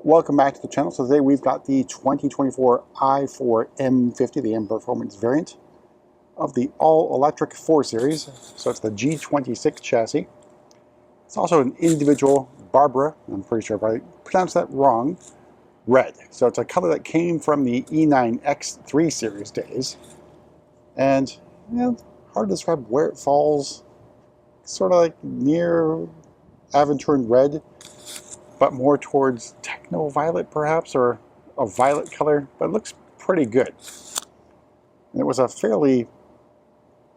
Welcome back to the channel. So today we've got the 2024 i4 M50, the M Performance variant of the all-electric 4 Series. So it's the G26 chassis. It's also an individual Barbera, I'm pretty sure if I pronounced that wrong, red. So it's a color that came from the E9X 3 Series days. And, hard to describe where it falls. Sort of like near Aventurine red, but more towards techno violet perhaps, or a violet color, but it looks pretty good. And it was a fairly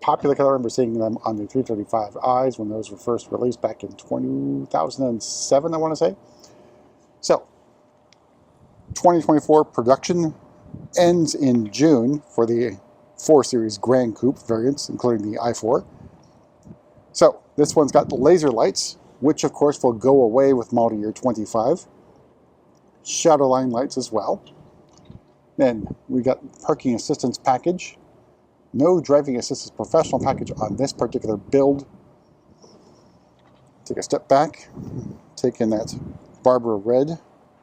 popular color. I remember seeing them on the 335Is when those were first released back in 2007, I want to say. So 2024 production ends in June for the 4 Series Grand Coupe variants, including the i4. So this one's got the laser lights, which of course will go away with model year 25. Shadow line lights as well. Then we got parking assistance package. No driving assistance professional package on this particular build. Take a step back, take in that Barbera Red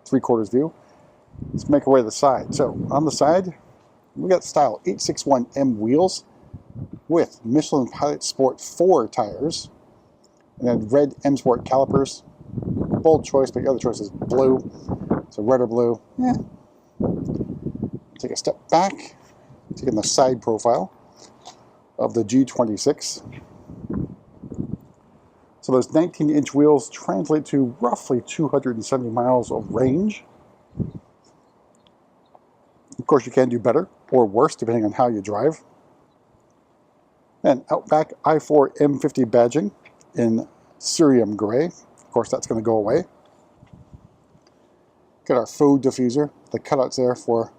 3/4 view. Let's make our way to the side. So on the side, we got style 861M wheels with Michelin Pilot Sport 4 tires. And then red M Sport calipers. Bold choice, but your other choice is blue. So red or blue. Take a step back, taking the side profile of the G26. So those 19-inch wheels translate to roughly 270 miles of range. Of course, you can do better or worse depending on how you drive. Then Outback i4 M50 badging in cerium gray. Of course, that's going to go away. Got our faux diffuser, the cutouts there for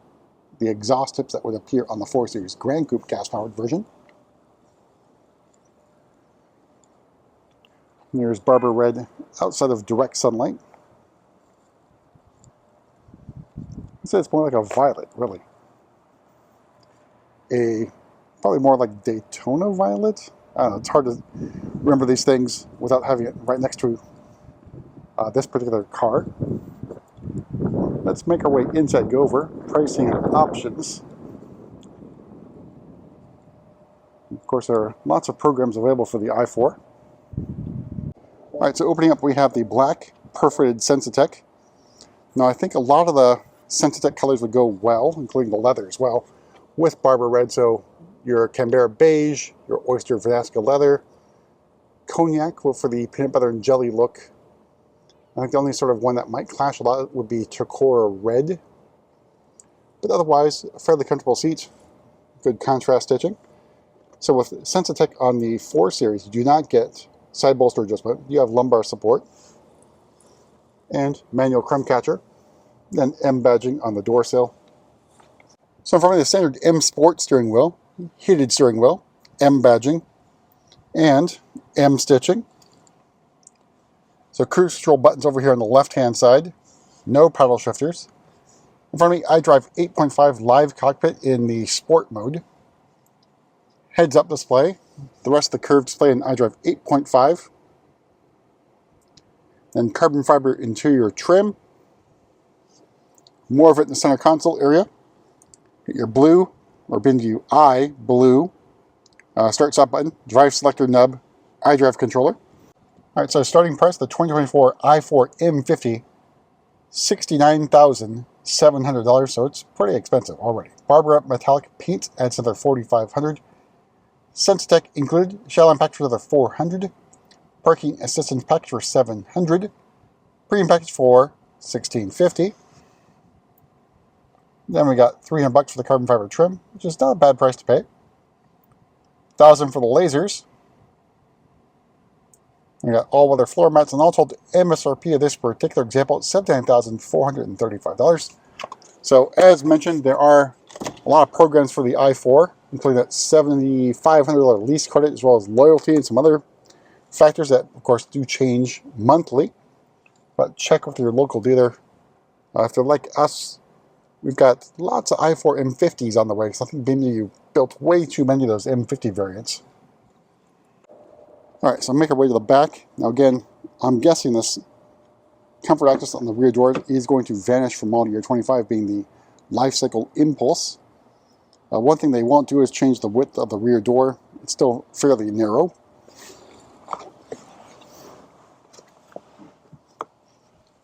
the exhaust tips that would appear on the 4 Series Grand Coupe gas-powered version. And here's Barbera Red outside of direct sunlight. I'd say it's more like a violet, really. Probably more like Daytona violet. I don't know, it's hard to remember these things without having it right next to this particular car. Let's make our way inside, go over pricing and options. Of course, there are lots of programs available for the i4. Alright, so opening up we have the black perforated Sensitech. Now I think a lot of the Sensitech colors would go well, including the leather as well, with Barbera Red. So your Canberra beige, your oyster Vanasca leather, cognac for the peanut butter and jelly look. I think the only sort of one that might clash a lot would be Turquoise red. But otherwise, a fairly comfortable seat, good contrast stitching. So with Sensitech on the 4 Series, you do not get side bolster adjustment. You have lumbar support and manual crumb catcher. Then M badging on the door sill. So in front of the standard M Sport steering wheel, heated steering wheel, M badging, and M stitching. So cruise control buttons over here on the left-hand side. No paddle shifters. In front of me, iDrive 8.5 live cockpit in the sport mode. Heads-up display. The rest of the curved display in iDrive 8.5. Then carbon fiber interior trim. More of it in the center console area. Hit your blue, or bin view I, blue. Start-stop button, drive selector nub, iDrive controller. Alright, so starting price, the 2024 i4 M50, $69,700, so it's pretty expensive already. Barbera metallic paint adds another $4,500. Sensitech included, Shell package for another $400. Parking assistance package for $700. Premium package for $1,650. Then we got $300 for the carbon fiber trim, which is not a bad price to pay. $1,000 for the lasers. We got all-weather floor mats, and all told, MSRP of this particular example is $79,435. So, as mentioned, there are a lot of programs for the i4, including that $7,500 lease credit, as well as loyalty and some other factors that, of course, do change monthly. But check with your local dealer. If they're like us, we've got lots of i4 M50s on the way, because I think maybe you built way too many of those M50 variants. Alright, so make our way to the back. Now again, I'm guessing this comfort access on the rear door is going to vanish from model year 25, being the life cycle impulse. One thing they won't do is change the width of the rear door. It's still fairly narrow.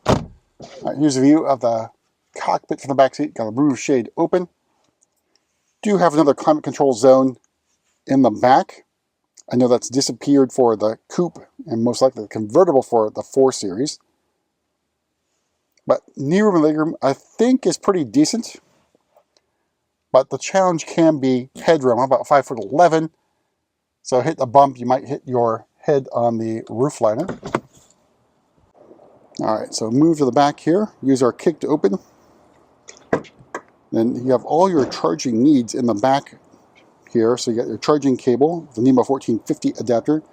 All right, here's a view of the cockpit from the back seat. Got a roof shade open. Do have another climate control zone in the back. I know that's disappeared for the coupe and most likely the convertible for the 4 Series. But knee room and legroom I think is pretty decent. But the challenge can be headroom. I'm about 5'11". So hit a bump, you might hit your head on the roof liner. Alright, so move to the back here. Use our kick to open. Then you have all your charging needs in the back here. So you got your charging cable, the NEMO 1450 adapter,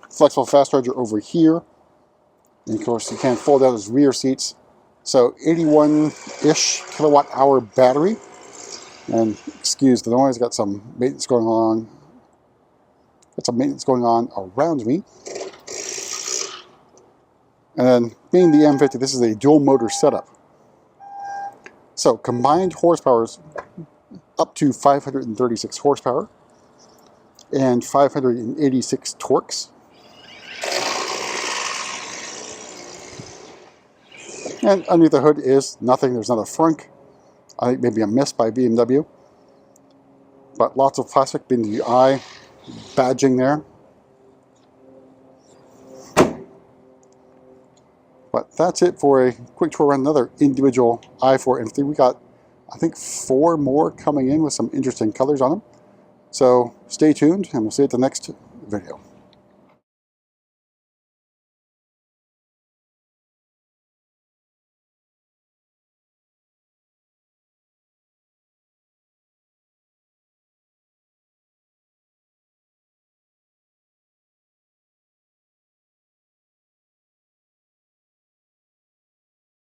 flexible fast charger over here. And of course you can fold out those rear seats. So 81-ish kilowatt hour battery. And excuse the noise, got some maintenance going on. Got some maintenance going on around me. And then being the M50, this is a dual motor setup. So combined horsepower is up to 536 horsepower and 586 torques. And underneath the hood is nothing. There's not a frunk. I think maybe a miss by BMW. But lots of plastic being the eye badging there. But that's it for a quick tour around another individual i4 M50. We got, I think, 4 more coming in with some interesting colors on them. So stay tuned, and we'll see you at the next video.